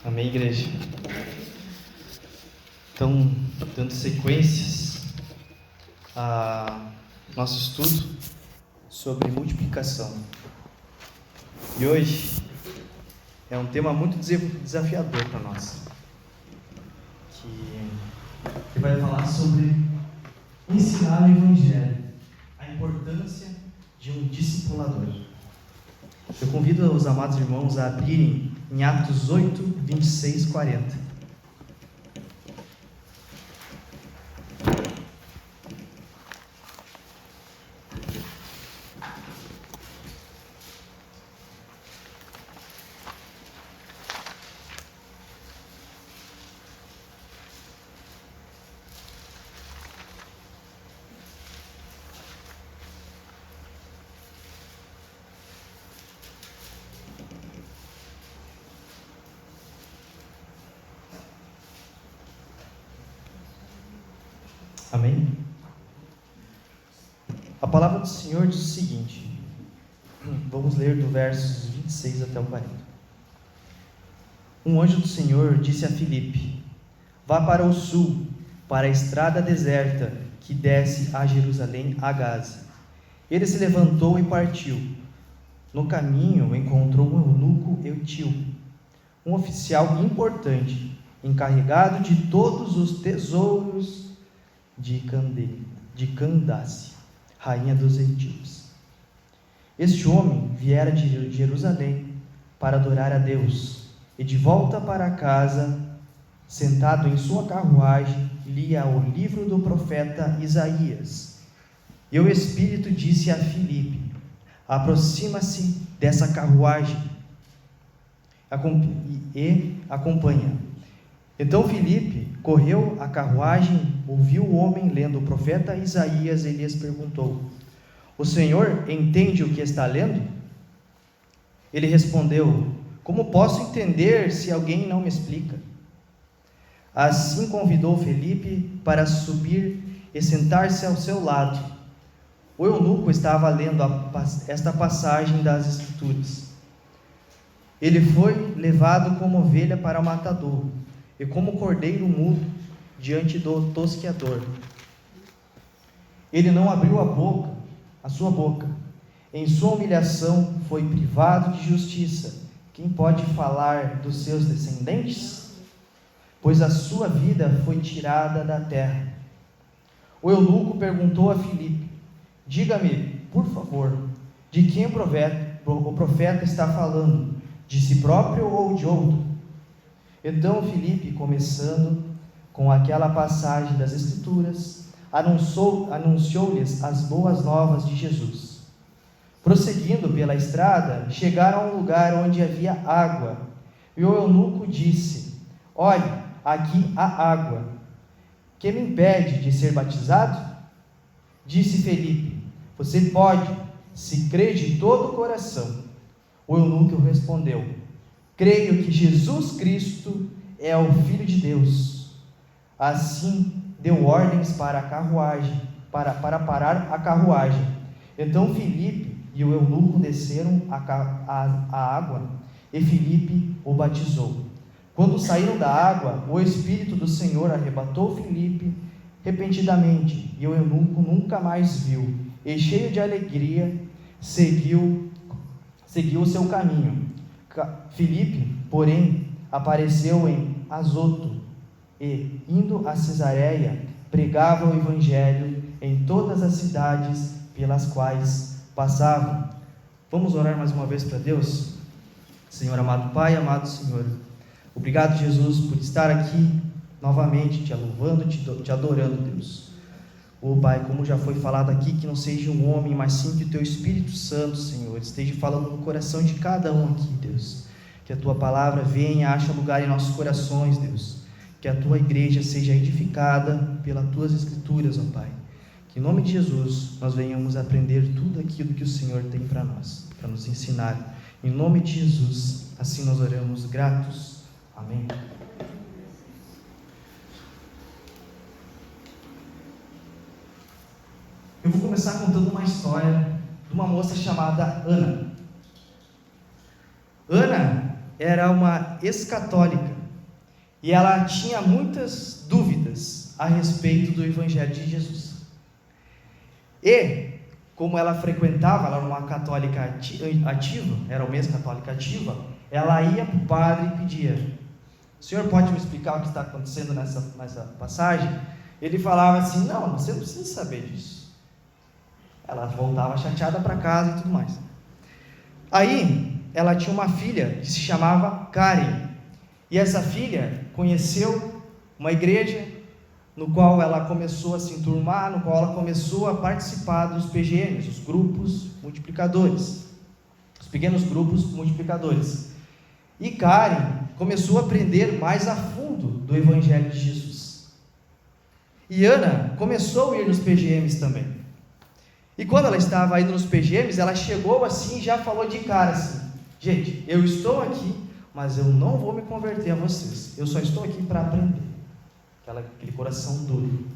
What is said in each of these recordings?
Amém, igreja? Então, dando sequências a nosso estudo sobre multiplicação. E hoje é um tema muito desafiador para nós, que vai falar sobre ensinar o Evangelho, a importância de um discipulador. Eu convido os amados irmãos a abrirem em Atos 8, 26, 40. Amém? A palavra do Senhor diz o seguinte, vamos ler do versos 26 até o 40. Um anjo do Senhor disse a Filipe: vá para o sul, para a estrada deserta que desce a Jerusalém, a Gaza. Ele se levantou e partiu. No caminho encontrou um eunuco etíope, um oficial importante, encarregado de todos os tesouros de Candace, rainha dos etíopes. Este homem viera de Jerusalém para adorar a Deus, e de volta para casa, sentado em sua carruagem, lia o livro do profeta Isaías. E o Espírito disse a Filipe: aproxima-se dessa carruagem e acompanha. Então Filipe correu à carruagem, ouviu o homem lendo o profeta Isaías e lhes perguntou: o Senhor entende o que está lendo? Ele respondeu: como posso entender se alguém não me explica? Assim convidou Filipe para subir e sentar-se ao seu lado. O eunuco estava lendo esta passagem das Escrituras. Ele foi levado como ovelha para o matadouro, e como cordeiro mudo diante do tosqueador. Ele não abriu a sua boca. Em sua humilhação foi privado de justiça. Quem pode falar dos seus descendentes? Pois a sua vida foi tirada da terra. O eunuco perguntou a Filipe: diga-me, por favor, de quem o profeta está falando? De si próprio ou de outro? Então Filipe, começando com aquela passagem das Escrituras, anunciou-lhes as boas novas de Jesus. Prosseguindo pela estrada, chegaram a um lugar onde havia água, e o eunuco disse: olhe, aqui há água. Que me impede de ser batizado? Disse Filipe: você pode, se crê de todo o coração. O eunuco respondeu: creio que Jesus Cristo é o Filho de Deus. Assim deu ordens para a carruagem, para parar a carruagem. Então Filipe e o eunuco desceram a água, e Filipe o batizou. Quando saíram da água, o Espírito do Senhor arrebatou Filipe repentinamente, e o eunuco nunca mais viu, e cheio de alegria, seguiu o seu caminho. Filipe, porém, apareceu em Azoto, e, indo a Cesareia, pregava o Evangelho em todas as cidades pelas quais passavam. Vamos orar mais uma vez para Deus? Senhor amado Pai, amado Senhor, obrigado, Jesus, por estar aqui novamente, te louvando, te adorando, Deus. Pai, como já foi falado aqui, que não seja um homem, mas sim que o Teu Espírito Santo, Senhor, esteja falando no coração de cada um aqui, Deus. Que a Tua palavra venha, ache lugar em nossos corações, Deus. Que a Tua igreja seja edificada pelas Tuas Escrituras, ó Pai. Que em nome de Jesus nós venhamos aprender tudo aquilo que o Senhor tem para nós, para nos ensinar. Em nome de Jesus, assim nós oramos gratos. Amém. Eu vou começar contando uma história de uma moça chamada Ana. Ana era uma ex-católica e ela tinha muitas dúvidas a respeito do Evangelho de Jesus. E, como ela frequentava, ela era uma católica ativa, era uma mesma católica ativa, ela ia para o padre e pedia: o senhor pode me explicar o que está acontecendo nessa passagem? Ele falava assim: não, você não precisa saber disso. Ela voltava chateada para casa e tudo mais. Aí, ela tinha uma filha que se chamava Karen, e essa filha conheceu uma igreja no qual ela começou a se enturmar, no qual ela começou a participar dos PGMs, os grupos multiplicadores, os pequenos grupos multiplicadores. E Karen começou a aprender mais a fundo do Evangelho de Jesus. E Ana começou a ir nos PGMs também. E quando ela estava indo nos PGMs, ela chegou assim e já falou de cara assim: gente, eu estou aqui, mas eu não vou me converter a vocês, eu só estou aqui para aprender. Aquele coração duro.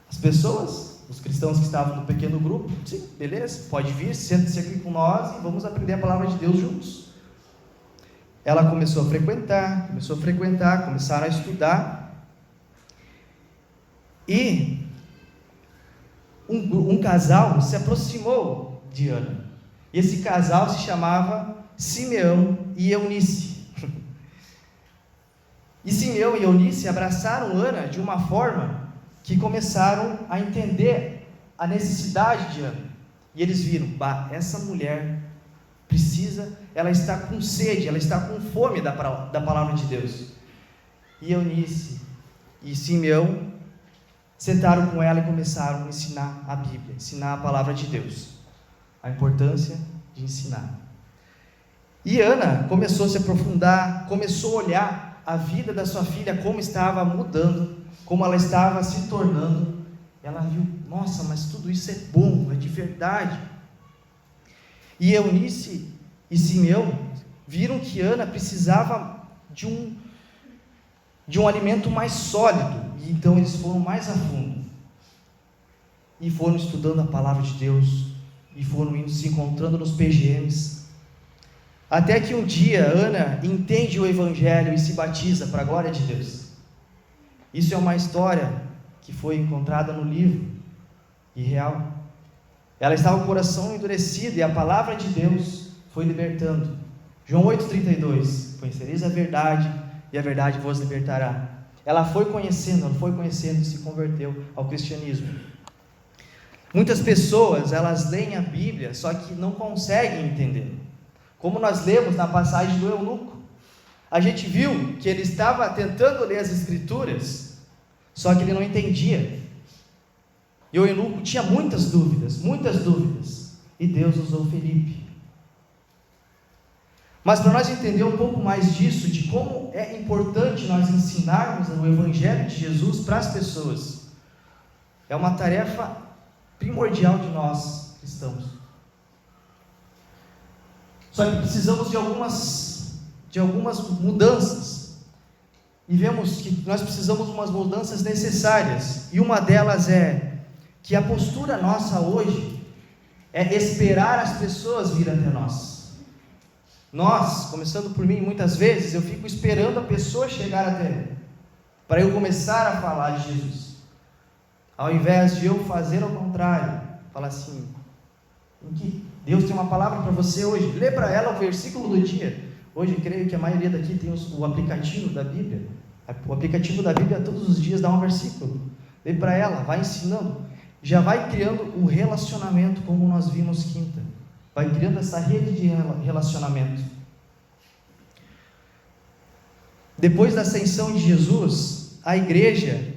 As pessoas, os cristãos que estavam no pequeno grupo: sim, beleza, pode vir, senta-se aqui com nós e vamos aprender a palavra de Deus juntos. Ela começou a frequentar, começaram a estudar, e um casal se aproximou de Ana, e esse casal se chamava Simeão e Eunice. E Simeão e Eunice abraçaram Ana de uma forma que começaram a entender a necessidade de Ana. E eles viram: essa mulher precisa, ela está com sede, ela está com fome da palavra de Deus. E Eunice e Simeão sentaram com ela e começaram a ensinar a Bíblia, ensinar a palavra de Deus, a importância de ensinar. E Ana começou a se aprofundar, começou a olhar a vida da sua filha, como estava mudando, como ela estava se tornando. Ela viu: nossa, mas tudo isso é bom, é de verdade. E Eunice e Simeão viram que Ana precisava de um alimento mais sólido, e então eles foram mais a fundo, e foram estudando a palavra de Deus, e foram indo se encontrando nos PGMs, até que um dia Ana entende o Evangelho e se batiza para a glória de Deus. Isso é uma história que foi encontrada no livro, e real. Ela estava com o coração endurecido, e a palavra de Deus foi libertando. João 8,32: conhecereis a verdade, e a verdade vos libertará. Ela foi conhecendo e se converteu ao cristianismo. Muitas pessoas, elas leem a Bíblia, só que não conseguem entender. Como nós lemos na passagem do eunuco, a gente viu que ele estava tentando ler as Escrituras, só que ele não entendia. E o eunuco tinha muitas dúvidas, e Deus usou Felipe. Mas para nós entender um pouco mais disso, de como é importante nós ensinarmos o Evangelho de Jesus para as pessoas, é uma tarefa primordial de nós cristãos. Só que precisamos de algumas mudanças, e vemos que nós precisamos de umas mudanças necessárias, e uma delas é que a postura nossa hoje é esperar as pessoas vir até nós. Nós, começando por mim, muitas vezes eu fico esperando a pessoa chegar até mim, para eu começar a falar de Jesus, ao invés de eu fazer ao contrário, falar assim: Deus tem uma palavra para você hoje, lê para ela o versículo do dia. Hoje eu creio que a maioria daqui tem o aplicativo da Bíblia. O aplicativo da Bíblia todos os dias dá um versículo, lê para ela, vai ensinando, já vai criando o relacionamento, como nós vimos quinta, vai criando essa rede de relacionamento. Depois da ascensão de Jesus, a igreja,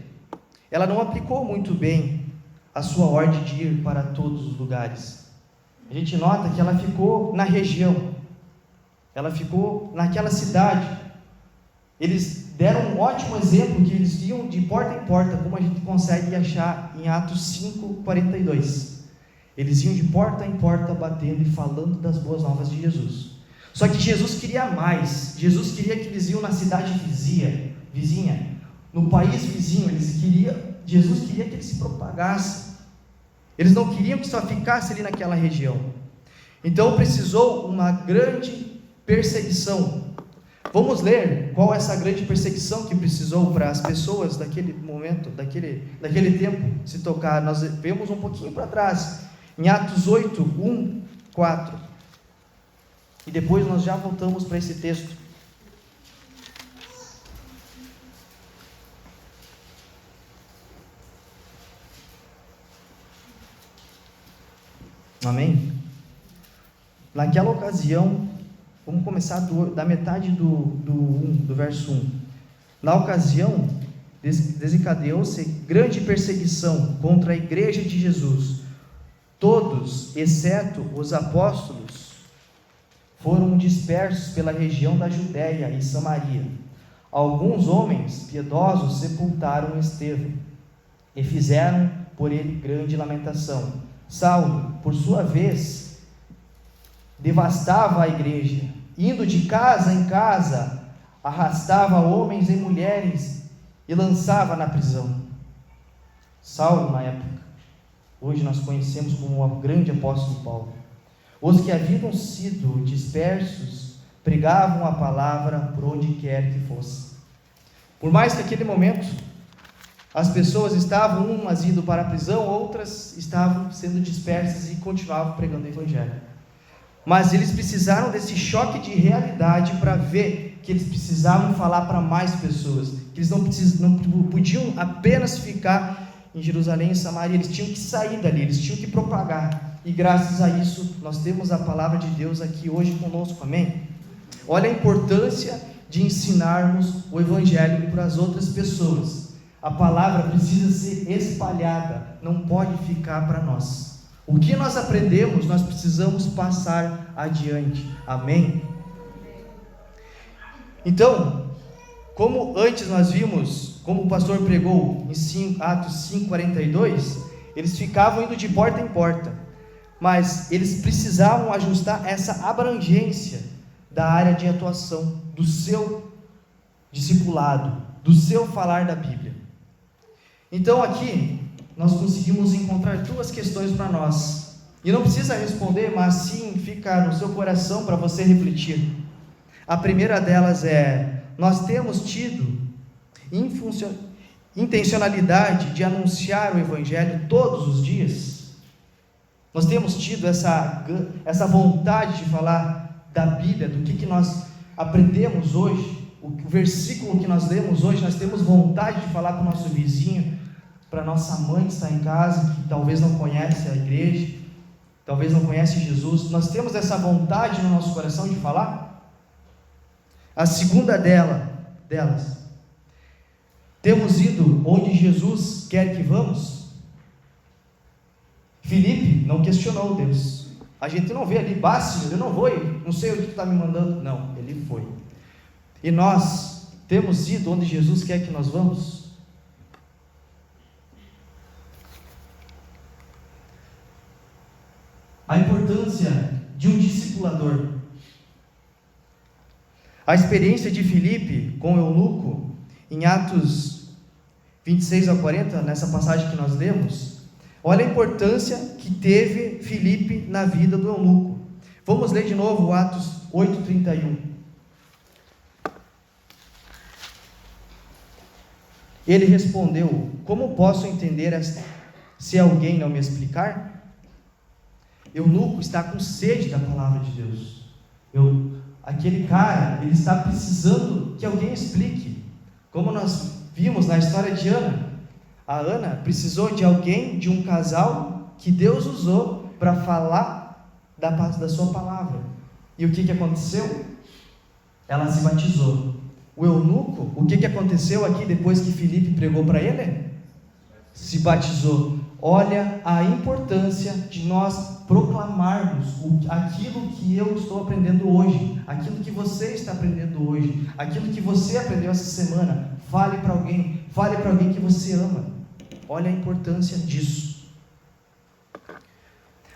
ela não aplicou muito bem a sua ordem de ir para todos os lugares. A gente nota que ela ficou na região, ela ficou naquela cidade. Eles deram um ótimo exemplo, que eles iam de porta em porta, como a gente consegue achar em Atos 5:42. Eles iam de porta em porta, batendo e falando das boas novas de Jesus. Só que Jesus queria mais. Jesus queria que eles iam na cidade vizinha, no país vizinho. Jesus queria que eles se propagassem. Eles não queriam que só ficasse ali naquela região. Então precisou uma grande perseguição Vamos ler qual é essa grande perseguição que precisou para as pessoas daquele momento, daquele tempo se tocar. Nós vemos um pouquinho para trás, em Atos 8, 1, 4. E depois nós já voltamos para esse texto. Amém? Naquela ocasião, vamos começar da metade do verso 1. Na ocasião, desencadeou-se grande perseguição contra a igreja de Jesus. Todos, exceto os apóstolos, foram dispersos pela região da Judéia e Samaria. Alguns homens piedosos sepultaram Estevão e fizeram por ele grande lamentação. Saulo, por sua vez, devastava a igreja, indo de casa em casa, arrastava homens e mulheres e lançava na prisão. Saulo, na época, hoje nós conhecemos como o grande apóstolo Paulo. Os que haviam sido dispersos pregavam a palavra por onde quer que fosse. Por mais que naquele momento as pessoas estavam umas indo para a prisão, outras estavam sendo dispersas e continuavam pregando o evangelho. Mas eles precisaram desse choque de realidade para ver que eles precisavam falar para mais pessoas, que eles não podiam apenas ficar em Jerusalém e Samaria, eles tinham que sair dali, eles tinham que propagar. E graças a isso nós temos a palavra de Deus aqui hoje conosco, amém? Olha a importância de ensinarmos o evangelho para as outras pessoas. A palavra precisa ser espalhada, não pode ficar para nós. O que nós aprendemos, nós precisamos passar adiante, amém? Então, como antes nós vimos, como o pastor pregou em Atos 5:42, eles ficavam indo de porta em porta, mas eles precisavam ajustar essa abrangência da área de atuação, do seu discipulado, do seu falar da Bíblia. Então aqui, nós conseguimos encontrar duas questões para nós, e não precisa responder, mas sim fica no seu coração para você refletir. A primeira delas é: nós temos tido intencionalidade de anunciar o Evangelho todos os dias? Nós temos tido essa vontade de falar da Bíblia, do que nós aprendemos hoje, o versículo que nós lemos hoje, nós temos vontade de falar para o nosso vizinho, para a nossa mãe que está em casa, que talvez não conhece a igreja, talvez não conhece Jesus. Nós temos essa vontade no nosso coração de falar? A segunda delas, temos ido onde Jesus quer que vamos? Filipe não questionou Deus. A gente não vê ali, Senhor, eu não vou, não sei o que tu está me mandando. Não, ele foi. E nós temos ido onde Jesus quer que nós vamos? A importância de um discipulador. A experiência de Filipe com o eunuco, em Atos 26-40, nessa passagem que nós lemos, olha a importância que teve Filipe na vida do eunuco. Vamos ler de novo Atos 8:31. Ele respondeu: como posso entender se alguém não me explicar? Eunuco está com sede da palavra de Deus. Aquele cara, ele está precisando que alguém explique. Como nós vimos na história de Ana, a Ana precisou de alguém, de um casal que Deus usou para falar da sua palavra. E o que aconteceu? Ela se batizou. O eunuco, o que aconteceu aqui depois que Filipe pregou para ele? Se batizou. Olha a importância de nós proclamarmos aquilo que eu estou aprendendo hoje, aquilo que você está aprendendo hoje, aquilo que você aprendeu essa semana. Fale para alguém que você ama. Olha a importância disso.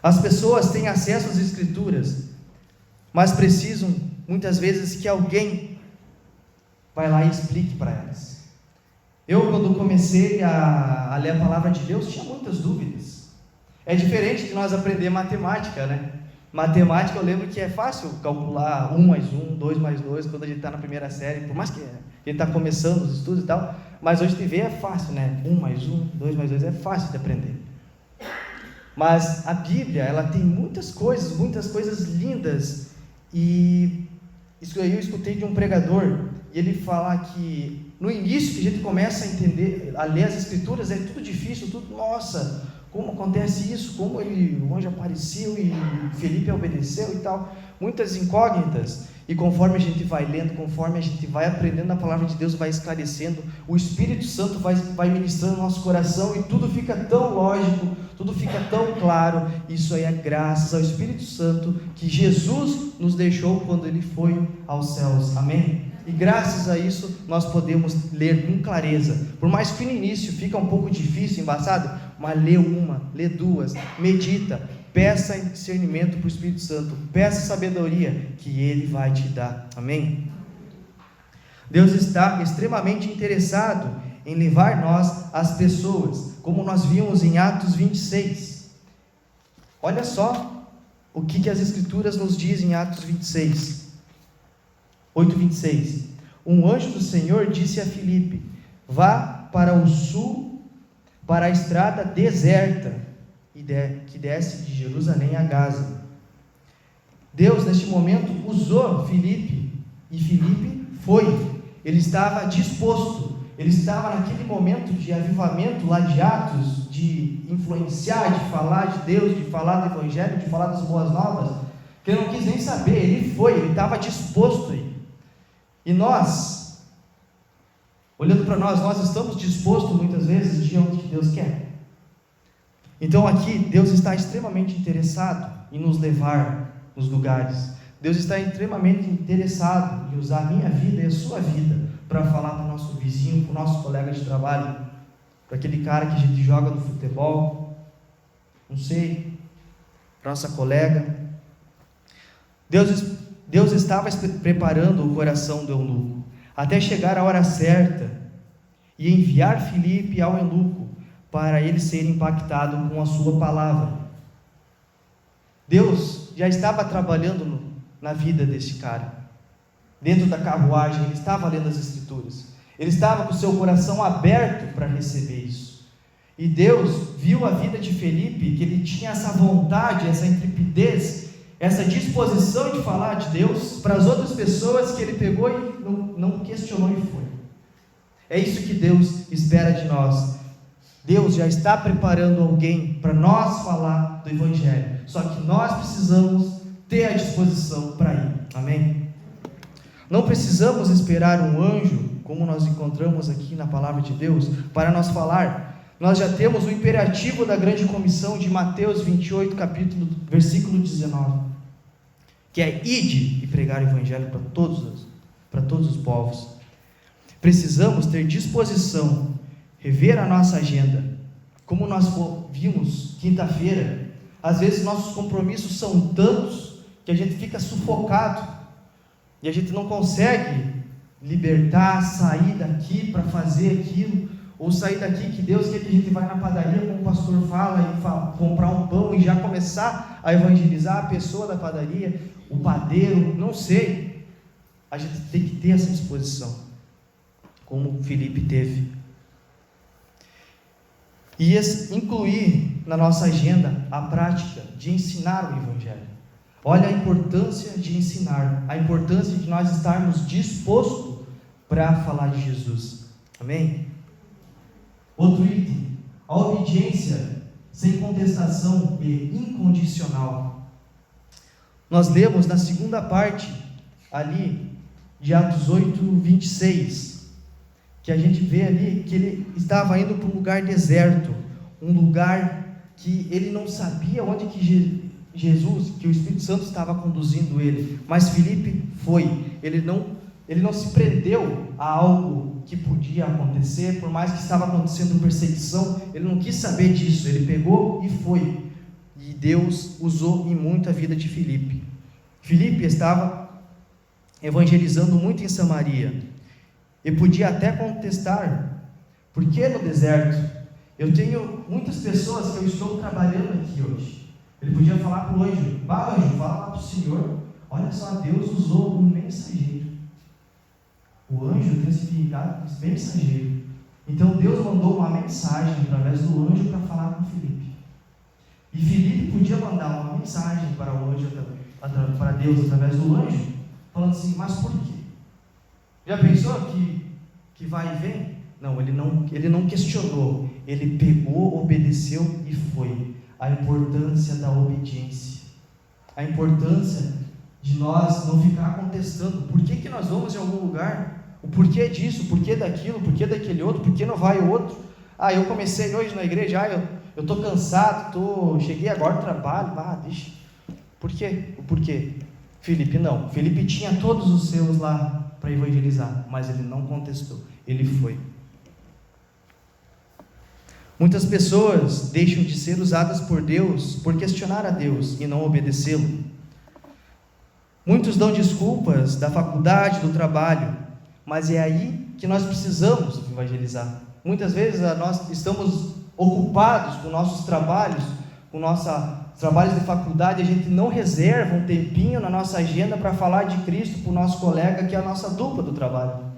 As pessoas têm acesso às Escrituras, mas precisam muitas vezes que alguém vai lá e explique para elas. Eu, quando comecei a ler a palavra de Deus, tinha muitas dúvidas. É diferente de nós aprender matemática, né? Matemática, eu lembro que é fácil calcular 1 mais 1, 2 mais 2, quando a gente está na primeira série, por mais que a gente está começando os estudos e tal, mas hoje de ver é fácil, né? 1 mais 1, 2 mais 2 é fácil de aprender. Mas a Bíblia, ela tem muitas coisas lindas, e isso aí eu escutei de um pregador, e ele fala que no início que a gente começa a entender, a ler as Escrituras, é tudo difícil, tudo, nossa, como acontece isso, como o anjo apareceu e Felipe obedeceu e tal, muitas incógnitas, e conforme a gente vai lendo, conforme a gente vai aprendendo a palavra de Deus, vai esclarecendo, o Espírito Santo vai ministrando no nosso coração, e tudo fica tão lógico, tudo fica tão claro. Isso aí é graças ao Espírito Santo que Jesus nos deixou quando Ele foi aos céus, amém? E graças a isso nós podemos ler com clareza, por mais que no início fica um pouco difícil, embaçado, mas lê uma, lê duas, medita, peça discernimento para o Espírito Santo, peça sabedoria que Ele vai te dar, amém? Deus está extremamente interessado em levar nós as pessoas, como nós vimos em Atos 26, olha só o que as Escrituras nos dizem em Atos 26, 8:26, um anjo do Senhor disse a Filipe, vá para o sul, para a estrada deserta, que desce de Jerusalém a Gaza. Deus neste momento usou Filipe, e Filipe foi, ele estava disposto, ele estava naquele momento de avivamento lá de Atos, de influenciar, de falar de Deus, de falar do Evangelho, de falar das boas novas, que ele não quis nem saber, ele foi, ele estava disposto aí. E nós, olhando para nós estamos dispostos muitas vezes de onde Deus quer. Então aqui, Deus está extremamente interessado em nos levar nos lugares. Deus está extremamente interessado em usar a minha vida e a sua vida para falar para o nosso vizinho, para o nosso colega de trabalho, para aquele cara que a gente joga no futebol, não sei, para nossa colega. Deus estava preparando o coração do eunuco, até chegar a hora certa, e enviar Filipe ao eunuco, para ele ser impactado com a sua palavra. Deus já estava trabalhando na vida deste cara, dentro da carruagem, ele estava lendo as Escrituras, ele estava com o seu coração aberto para receber isso, e Deus viu a vida de Filipe, que ele tinha essa vontade, essa intrepidez, essa disposição de falar de Deus para as outras pessoas, que ele pegou e não questionou e foi. É isso que Deus espera de nós. Deus já está preparando alguém para nós falar do Evangelho, só que nós precisamos ter a disposição para ir, amém? Não precisamos esperar um anjo, como nós encontramos aqui na palavra de Deus, para nós falar. Nós já temos o imperativo da grande comissão de Mateus 28, versículo 19, que é: ide e pregar o Evangelho para todos os povos. Precisamos ter disposição, rever a nossa agenda, como nós vimos quinta-feira. Às vezes nossos compromissos são tantos que a gente fica sufocado, e a gente não consegue libertar, sair daqui para fazer aquilo, ou sair daqui que Deus quer que a gente vá na padaria, como o pastor fala, e comprar um pão e já começar a evangelizar a pessoa da padaria, o padeiro, não sei. A gente tem que ter essa disposição, como Filipe teve, e incluir na nossa agenda a prática de ensinar o Evangelho. Olha a importância de ensinar, a importância de nós estarmos dispostos para falar de Jesus, amém? Outro item, a obediência sem contestação e incondicional. Nós lemos na segunda parte ali de Atos 8:26, que a gente vê ali que ele estava indo para um lugar deserto, um lugar que ele não sabia onde que Jesus, que o Espírito Santo estava conduzindo ele, mas Filipe foi. Ele não se prendeu a algo que podia acontecer, por mais que estava acontecendo perseguição, ele não quis saber disso, ele pegou e foi, e Deus usou em muito a vida de Filipe. Filipe estava evangelizando muito em Samaria, e podia até contestar: por que no deserto? Eu tenho muitas pessoas que eu estou trabalhando aqui hoje, Ele podia falar para o anjo: anjo, fala lá para o Senhor. Olha só, Deus usou um mensageiro. O anjo tem o significado de mensageiro. Então Deus mandou uma mensagem através do anjo para falar com Filipe. E Filipe podia mandar uma mensagem para o anjo, para Deus através do anjo, falando assim: mas por quê? Já pensou que vai e vem? Não, ele não questionou. Ele pegou, obedeceu e foi. A importância da obediência. A importância de nós não ficar contestando. Por que nós vamos em algum lugar? O porquê disso, o porquê daquilo, o porquê daquele outro, por que não vai o outro? Eu comecei hoje na igreja, eu estou cansado, cheguei agora do trabalho, deixa. Por quê? O porquê? Filipe não. Filipe tinha todos os seus lá para evangelizar, mas ele não contestou, ele foi. Muitas pessoas deixam de ser usadas por Deus por questionar a Deus e não obedecê-lo. Muitos dão desculpas da faculdade, do trabalho, mas é aí que nós precisamos evangelizar. Muitas vezes nós estamos ocupados com nossos trabalhos, com nossos trabalhos de faculdade, a gente não reserva um tempinho na nossa agenda para falar de Cristo para o nosso colega, que é a nossa dupla do trabalho.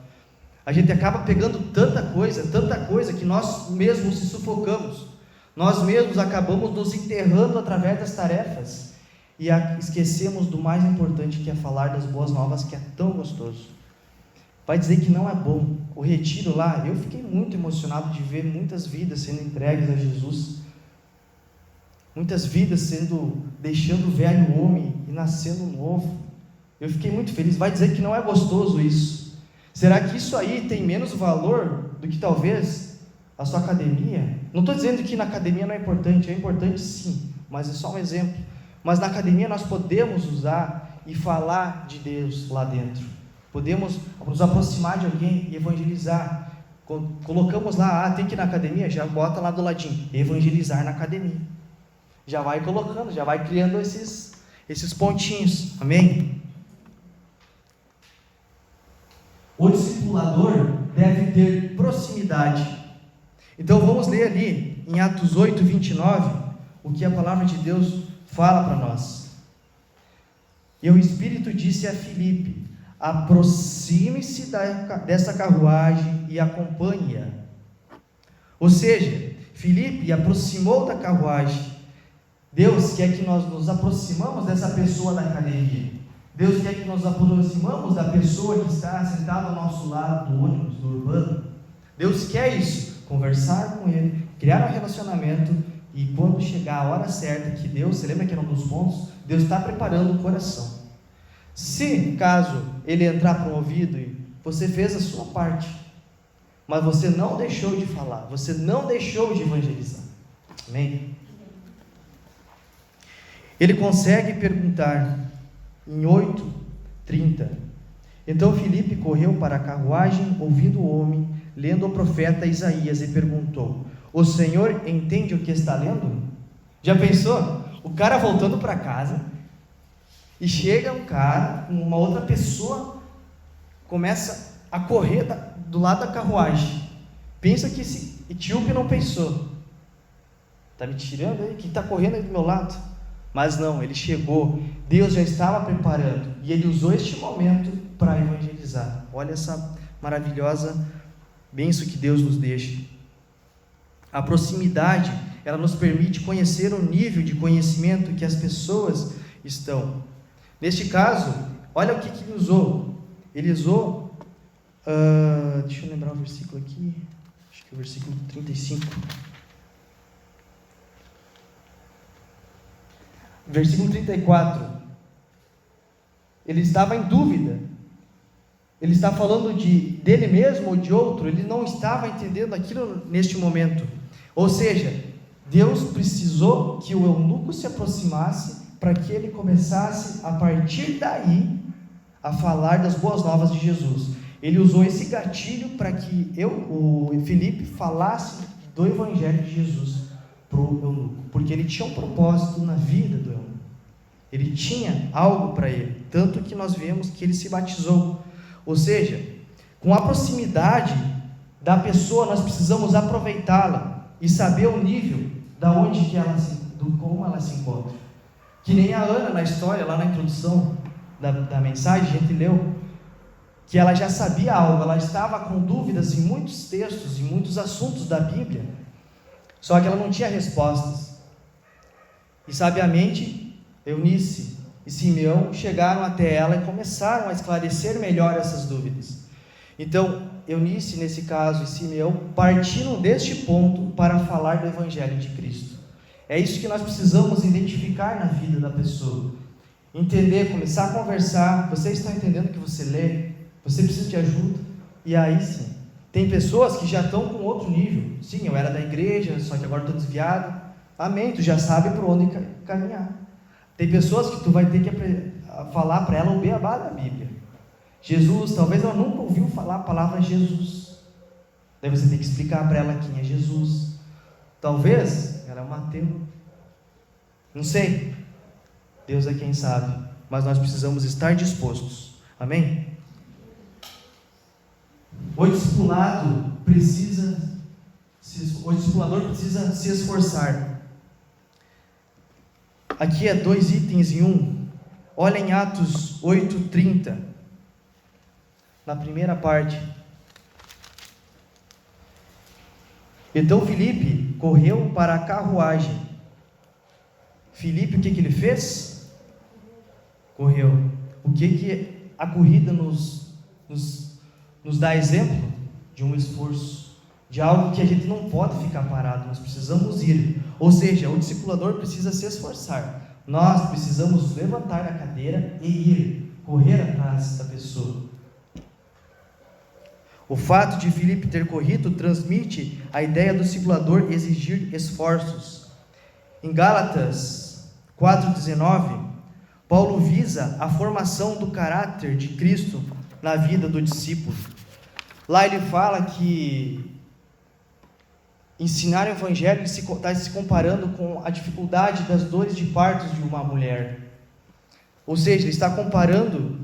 A gente acaba pegando tanta coisa, que nós mesmos se sufocamos. Nós mesmos acabamos nos enterrando através das tarefas e esquecemos do mais importante, que é falar das boas novas, que é tão gostoso. Vai dizer que não é bom. O retiro lá, eu fiquei muito emocionado de ver muitas vidas sendo entregues a Jesus. Muitas vidas deixando o velho homem e nascendo novo. Eu fiquei muito feliz. Vai dizer que não é gostoso isso? Será que isso aí tem menos valor do que talvez a sua academia? Não estou dizendo que na academia não é importante sim, mas é só um exemplo. Mas na academia nós podemos usar e falar de Deus lá dentro. Podemos nos aproximar de alguém e evangelizar. Colocamos lá, tem que ir na academia, já bota lá do ladinho, evangelizar na academia. Já vai colocando, já vai criando esses pontinhos, amém? O discipulador deve ter proximidade. Então vamos ler ali em Atos 8, 29, o que a palavra de Deus fala para nós. E o Espírito disse a Filipe: aproxime-se dessa carruagem e acompanhe-a. Ou seja, Filipe aproximou da carruagem. Deus quer que nós nos aproximamos dessa pessoa da academia. Deus quer que nos aproximamos da pessoa que está sentada ao nosso lado do ônibus, do urbano. Deus quer isso, conversar com ele, criar um relacionamento, e quando chegar a hora certa, que Deus, você lembra que era um dos pontos? Deus está preparando o coração. Se, caso ele entrar para o ouvido, você fez a sua parte, mas você não deixou de falar, você não deixou de evangelizar. Amém? Ele consegue perguntar em 8:30. Então Filipe correu para a carruagem, ouvindo o homem, lendo o profeta Isaías, e perguntou: o Senhor entende o que está lendo? Já pensou? O cara voltando para casa, e chega um cara, uma outra pessoa, começa a correr do lado da carruagem. Pensa que esse etíope não pensou: está me tirando aí? Quem está correndo aí do meu lado? Mas não, ele chegou, Deus já estava preparando, e ele usou este momento para evangelizar. Olha essa maravilhosa bênção que Deus nos deixa. A proximidade, ela nos permite conhecer o nível de conhecimento que as pessoas estão. Neste caso, olha o que ele usou. Ele usou, deixa eu lembrar o versículo aqui, acho que é o versículo 35. Versículo 34, ele estava em dúvida, ele está falando dele mesmo ou de outro, ele não estava entendendo aquilo neste momento. Ou seja, Deus precisou que o eunuco se aproximasse para que ele começasse a partir daí a falar das boas novas de Jesus. Ele usou esse gatilho para que o Filipe falasse do evangelho de Jesus para o eunuco, porque ele tinha um propósito na vida do eunuco, ele tinha algo para ele, tanto que nós vemos que ele se batizou. Ou seja, com a proximidade da pessoa, nós precisamos aproveitá-la e saber o nível como ela se encontra. Que nem a Ana na história, lá na introdução da mensagem, a gente leu, que ela já sabia algo, ela estava com dúvidas em muitos textos, em muitos assuntos da Bíblia, só que ela não tinha respostas. E sabiamente, Eunice e Simeão chegaram até ela e começaram a esclarecer melhor essas dúvidas. Então, Eunice, nesse caso, e Simeão partiram deste ponto para falar do Evangelho de Cristo. É isso que nós precisamos identificar na vida da pessoa. Entender, começar a conversar. Você está entendendo o que você lê? Você precisa de ajuda? E aí sim. Tem pessoas que já estão com outro nível. Sim, eu era da igreja, só que agora estou desviado. Amém, tu já sabe por onde caminhar. Tem pessoas que tu vai ter que falar para ela o beabá da Bíblia. Jesus, talvez ela nunca ouviu falar a palavra Jesus. Daí você tem que explicar para ela quem é Jesus. Talvez ela é um ateu. Não sei. Deus é quem sabe. Mas nós precisamos estar dispostos. Amém? O discipulador precisa se esforçar. Aqui é 2 itens em 1. Olha em Atos 8:30. Na primeira parte. Então Filipe correu para a carruagem. Filipe, o que ele fez? Correu. O que a corrida nos dá exemplo? De um esforço, de algo que a gente não pode ficar parado, nós precisamos ir. Ou seja, o discipulador precisa se esforçar. Nós precisamos levantar da cadeira e ir, correr atrás da pessoa. O fato de Filipe ter corrido transmite a ideia do discipulador exigir esforços. Em Gálatas 4:19, Paulo visa a formação do caráter de Cristo na vida do discípulo. Lá ele fala que ensinar o Evangelho está se comparando com a dificuldade das dores de parto de uma mulher. Ou seja, ele está comparando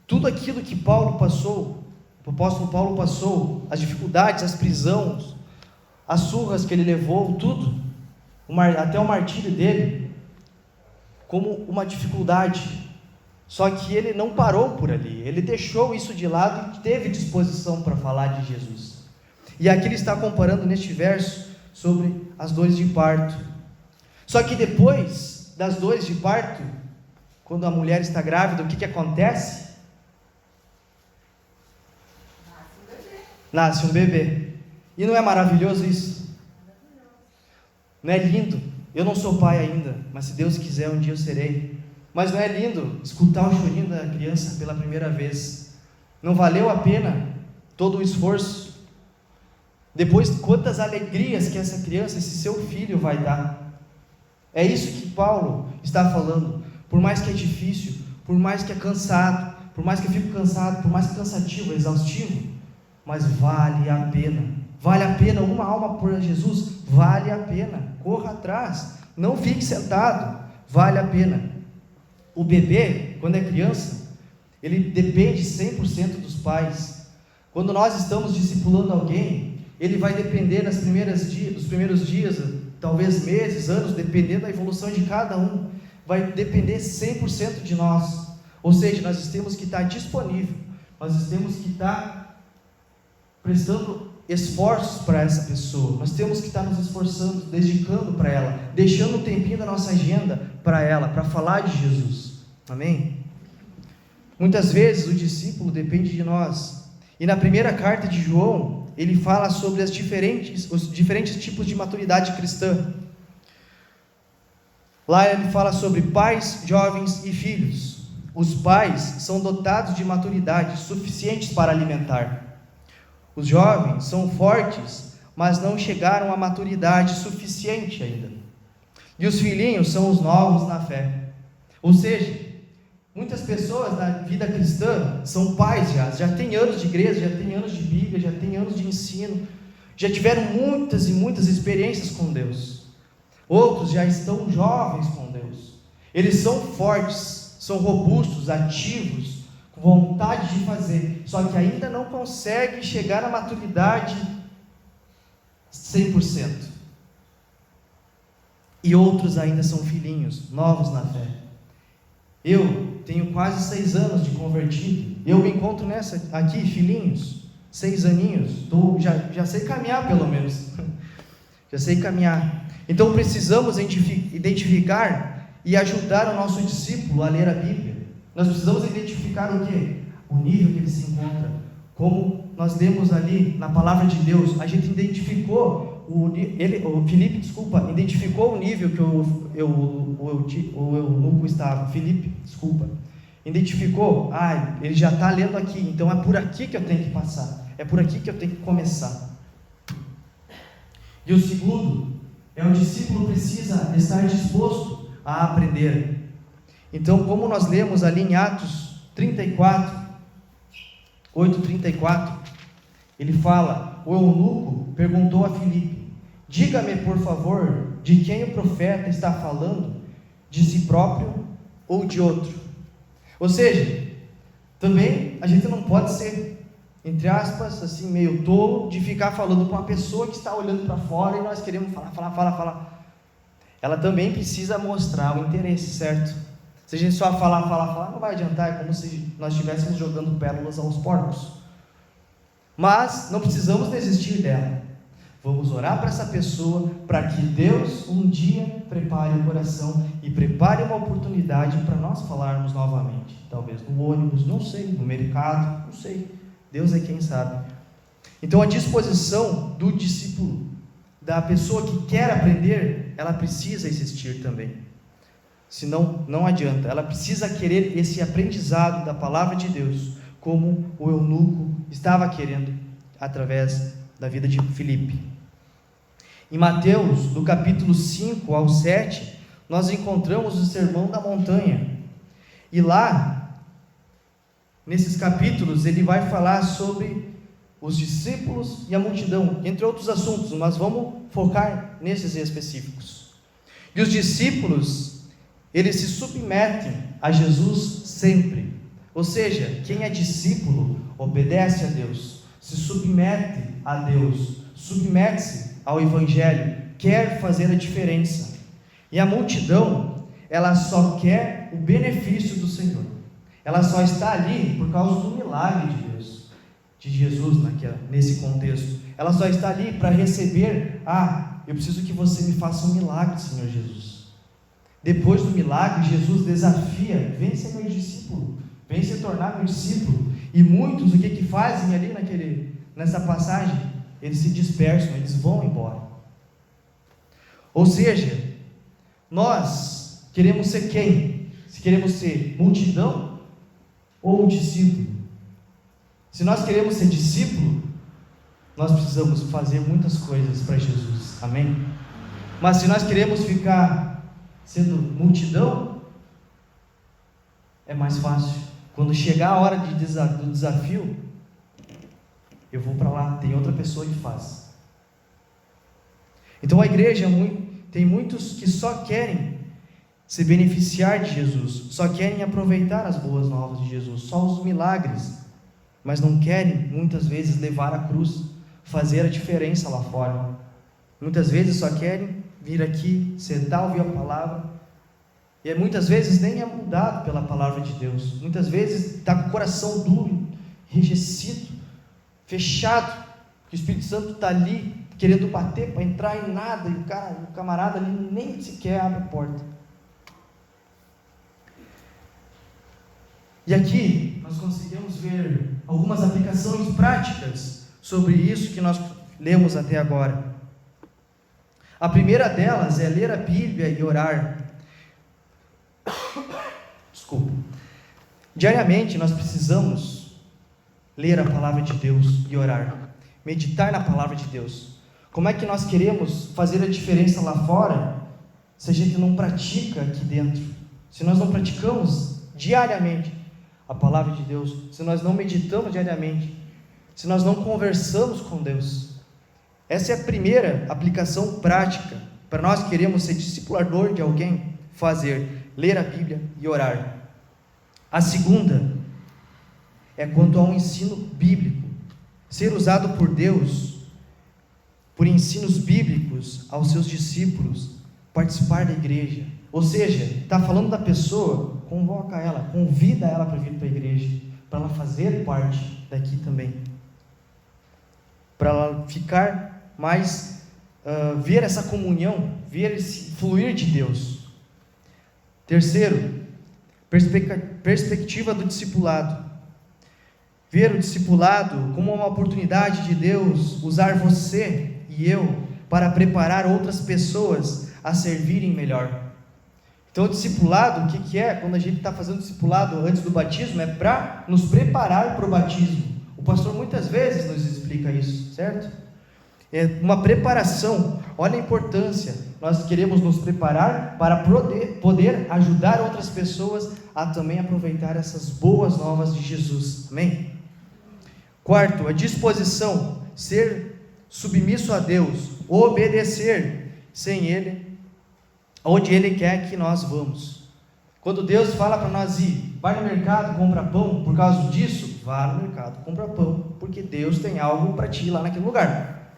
tudo aquilo que Paulo passou, o apóstolo Paulo passou, as dificuldades, as prisões, as surras que ele levou, tudo, até o martírio dele, como uma dificuldade. Só que ele não parou por ali, ele deixou isso de lado e teve disposição para falar de Jesus. E aqui ele está comparando neste verso sobre as dores de parto. Só que depois das dores de parto, quando a mulher está grávida, o que acontece? Nasce um bebê. E não é maravilhoso isso? Não é lindo? Eu não sou pai ainda, mas se Deus quiser um dia eu serei. Mas não é lindo escutar o chorinho da criança pela primeira vez? Não valeu a pena todo o esforço? Depois, quantas alegrias que essa criança, esse seu filho vai dar? É isso que Paulo está falando. Por mais que é difícil, por mais que é cansado, por mais que eu fico cansado, por mais que é cansativo, exaustivo, mas vale a pena. Vale a pena uma alma por Jesus? Vale a pena. Corra atrás, não fique sentado, vale a pena. O bebê, quando é criança, ele depende 100% dos pais. Quando nós estamos discipulando alguém, ele vai depender dos primeiros dias, talvez meses, anos, dependendo da evolução de cada um, vai depender 100% de nós. Ou seja, nós temos que estar disponível, nós temos que estar prestando esforços para essa pessoa, nós temos que estar nos esforçando, dedicando para ela, deixando um tempinho da nossa agenda para ela, para falar de Jesus. Amém? Muitas vezes o discípulo depende de nós. E na primeira carta de João, ele fala sobre os diferentes tipos de maturidade cristã. Lá ele fala sobre pais, jovens e filhos. Os pais são dotados de maturidade suficientes para alimentar. Os jovens são fortes, mas não chegaram à maturidade suficiente ainda. E os filhinhos são os novos na fé. Ou seja, muitas pessoas na vida cristã são pais já têm anos de igreja, já têm anos de Bíblia, já têm anos de ensino, já tiveram muitas e muitas experiências com Deus. Outros já estão jovens com Deus. Eles são fortes, são robustos, ativos, com vontade de fazer, só que ainda não conseguem chegar à maturidade 100%. e outros ainda são filhinhos, novos na fé. Eu tenho quase 6 anos de convertido, eu me encontro nessa aqui, filhinhos, 6 aninhos, já sei caminhar pelo menos, já sei caminhar. Então precisamos identificar e ajudar o nosso discípulo a ler a Bíblia. Nós precisamos identificar o quê? O nível que ele se encontra. Como nós lemos ali na palavra de Deus, a gente identificou, o Filipe, identificou o nível que o eunuco estava. Filipe, identificou, ele já está lendo aqui, então é por aqui que eu tenho que passar, é por aqui que eu tenho que começar. E o segundo, o discípulo precisa estar disposto a aprender. Então, como nós lemos ali em Atos 8:34, ele fala, o eunuco perguntou a Filipe, diga-me por favor, de quem o profeta está falando, de si próprio ou de outro? Ou seja, também a gente não pode ser, entre aspas, assim, meio tolo, de ficar falando com uma pessoa que está olhando para fora e nós queremos falar. Ela também precisa mostrar o interesse, certo? Se a gente só falar, não vai adiantar, é como se nós estivéssemos jogando pérolas aos porcos. Mas não precisamos desistir dela. Vamos orar para essa pessoa, para que Deus um dia prepare o coração e prepare uma oportunidade para nós falarmos novamente. Talvez no ônibus, não sei, no mercado, não sei. Deus é quem sabe. Então a disposição do discípulo, da pessoa que quer aprender, ela precisa existir também. Senão, não adianta. Ela precisa querer esse aprendizado da palavra de Deus, como o eunuco estava querendo através da vida de Filipe. Em Mateus, do capítulo 5 ao 7, nós encontramos o Sermão da Montanha. E lá, nesses capítulos, ele vai falar sobre os discípulos e a multidão, entre outros assuntos, mas vamos focar nesses específicos. E os discípulos, eles se submetem a Jesus sempre. Ou seja, quem é discípulo obedece a Deus, se submete a Deus, submete-se ao Evangelho, quer fazer a diferença. E a multidão, ela só quer o benefício do Senhor. Ela só está ali por causa do milagre de Deus, de Jesus nesse contexto. Ela só está ali para receber, eu preciso que você me faça um milagre, Senhor Jesus. Depois do milagre, Jesus desafia, vem ser meu discípulo, vem se tornar meu discípulo. E muitos, o que fazem ali nessa passagem? Eles se dispersam, eles vão embora. Ou seja, nós queremos ser quem? Se queremos ser multidão ou discípulo? Se nós queremos ser discípulo, nós precisamos fazer muitas coisas para Jesus, amém? Mas se nós queremos ficar sendo multidão, é mais fácil. Quando chegar a hora do desafio, eu vou para lá, tem outra pessoa que faz. Então a igreja tem muitos que só querem se beneficiar de Jesus, só querem aproveitar as boas novas de Jesus, só os milagres, mas não querem muitas vezes levar a cruz, fazer a diferença lá fora. Muitas vezes só querem vir aqui, sentar, ouvir a palavra, e muitas vezes nem é mudado pela palavra de Deus. Muitas vezes está com o coração duro, enrijecido, fechado, que o Espírito Santo está ali querendo bater para entrar em nada, e o camarada ali nem sequer abre a porta. E aqui nós conseguimos ver algumas aplicações práticas sobre isso que nós lemos até agora. A primeira delas é ler a Bíblia e orar. Diariamente nós precisamos ler a palavra de Deus e orar, meditar na palavra de Deus. Como é que nós queremos fazer a diferença lá fora se a gente não pratica aqui dentro? Se nós não praticamos diariamente a palavra de Deus, se nós não meditamos diariamente, se nós não conversamos com Deus. Essa é a primeira aplicação prática para nós que queremos ser discipulador de alguém, fazer, ler a Bíblia e orar. A segunda é quanto ao ensino bíblico, ser usado por Deus, por ensinos bíblicos aos seus discípulos, participar da igreja. Ou seja, está falando da pessoa, convoca ela, convida ela para vir para a igreja, para ela fazer parte daqui também, para ela ficar mais, ver essa comunhão, ver esse fluir de Deus. Terceiro, perspectiva do discipulado. Ver o discipulado como uma oportunidade de Deus usar você e eu para preparar outras pessoas a servirem melhor. Então, o discipulado, o que é? Quando a gente está fazendo discipulado antes do batismo, é para nos preparar para o batismo. O pastor muitas vezes nos explica isso, certo? É uma preparação. Olha a importância. Nós queremos nos preparar para poder ajudar outras pessoas a também aproveitar essas boas novas de Jesus. Amém? Quarto, a disposição, ser submisso a Deus, obedecer sem Ele, onde Ele quer que nós vamos. Quando Deus fala para nós ir, vai no mercado, compra pão, por causa disso, vá no mercado, compra pão, porque Deus tem algo para ti lá naquele lugar.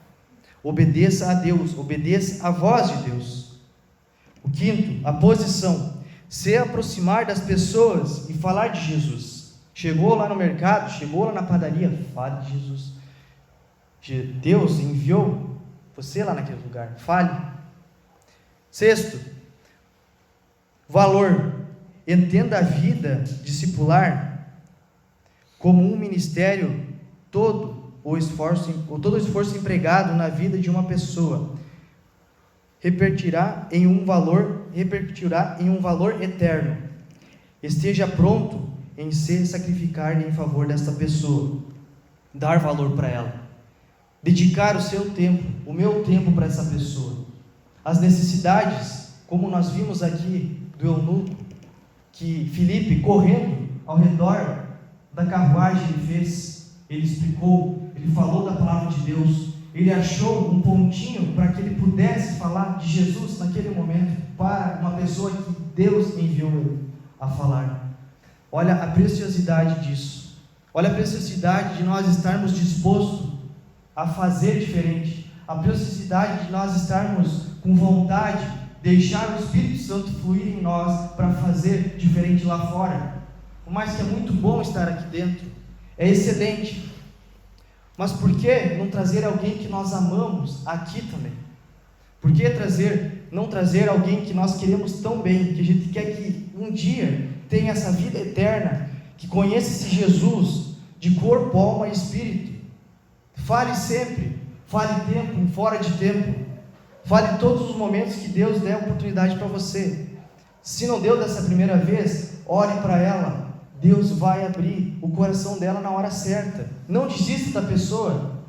Obedeça a Deus, obedeça a voz de Deus. O quinto, a posição, se aproximar das pessoas e falar de Jesus. Chegou lá no mercado, chegou lá na padaria, fale de Jesus. Deus enviou você lá naquele lugar, fale. Sexto, valor, entenda a vida discipular como um ministério, todo o esforço empregado na vida de uma pessoa repercutirá em um valor eterno. Esteja pronto em se sacrificar em favor desta pessoa, dar valor para ela, dedicar o seu tempo, o meu tempo para essa pessoa. As necessidades, como nós vimos aqui do eunuco, que Filipe, correndo ao redor da carruagem, ele explicou, ele falou da palavra de Deus, ele achou um pontinho para que ele pudesse falar de Jesus naquele momento, para uma pessoa que Deus enviou a falar. Olha a preciosidade disso, olha a preciosidade de nós estarmos dispostos a fazer diferente, a preciosidade de nós estarmos com vontade, deixar o Espírito Santo fluir em nós para fazer diferente lá fora. Por mais que é muito bom estar aqui dentro, é excelente, mas por que não trazer alguém que nós amamos aqui também? Por que não trazer alguém que nós queremos tão bem, que a gente quer que um dia tenha essa vida eterna, que conheça esse Jesus de corpo, alma e espírito? Fale sempre, fale tempo, fora de tempo, fale todos os momentos que Deus der oportunidade para você. Se não deu dessa primeira vez, ore para ela, Deus vai abrir o coração dela na hora certa. Não desista da pessoa.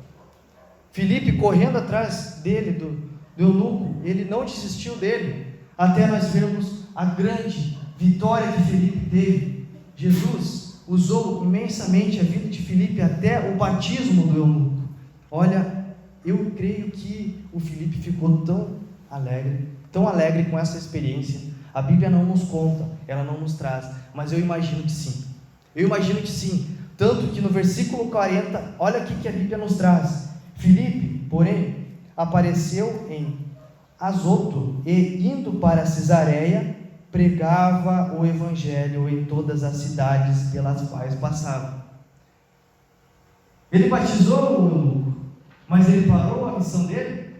Filipe, correndo atrás dele, do eunuco, ele não desistiu dele, até nós vermos a grande vitória que Filipe teve. Jesus usou imensamente a vida de Filipe até o batismo do eunuco. Olha, eu creio que o Filipe ficou tão alegre com essa experiência. A Bíblia não nos conta, ela não nos traz, mas eu imagino que sim. Tanto que no versículo 40, olha o que a Bíblia nos traz. Filipe, porém, apareceu em Azoto e, indo para Cesareia, pregava o evangelho em todas as cidades pelas quais passava. Ele batizou o eunuco, mas ele parou a missão dele.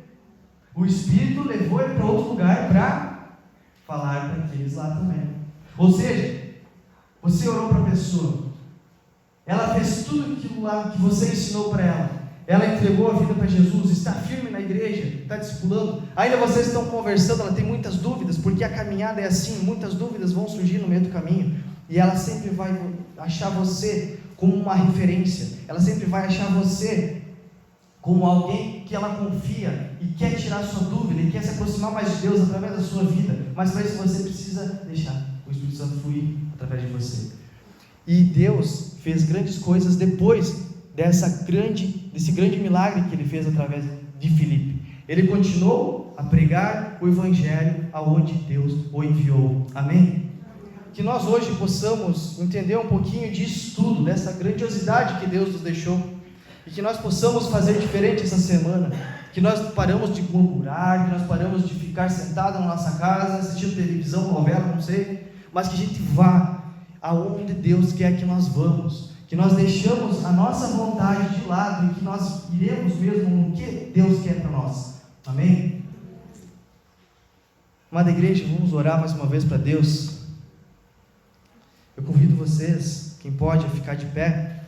O Espírito levou ele para outro lugar para falar para aqueles lá também. Ou seja, você orou para a pessoa, ela fez tudo aquilo lá que você ensinou para ela, ela entregou a vida para Jesus, está firme na igreja, está discipulando, ainda vocês estão conversando, ela tem muitas dúvidas, porque a caminhada é assim, muitas dúvidas vão surgir no meio do caminho, e ela sempre vai achar você como uma referência, ela sempre vai achar você como alguém que ela confia e quer tirar sua dúvida e quer se aproximar mais de Deus através da sua vida, mas para isso você precisa deixar o Espírito Santo fluir através de você. E Deus fez grandes coisas depois desse grande milagre que Ele fez através de Filipe. Ele continuou a pregar o Evangelho aonde Deus o enviou. Amém? Que nós hoje possamos entender um pouquinho disso tudo, dessa grandiosidade que Deus nos deixou, e que nós possamos fazer diferente essa semana, que nós paramos de murmurar, que nós paramos de ficar sentado na nossa casa, assistindo televisão, novela, não sei, mas que a gente vá aonde Deus quer que nós vamos, que nós deixamos a nossa vontade de lado e que nós iremos mesmo no que Deus quer para nós. Amém? Amada igreja, vamos orar mais uma vez para Deus. Eu convido vocês, quem pode, a ficar de pé.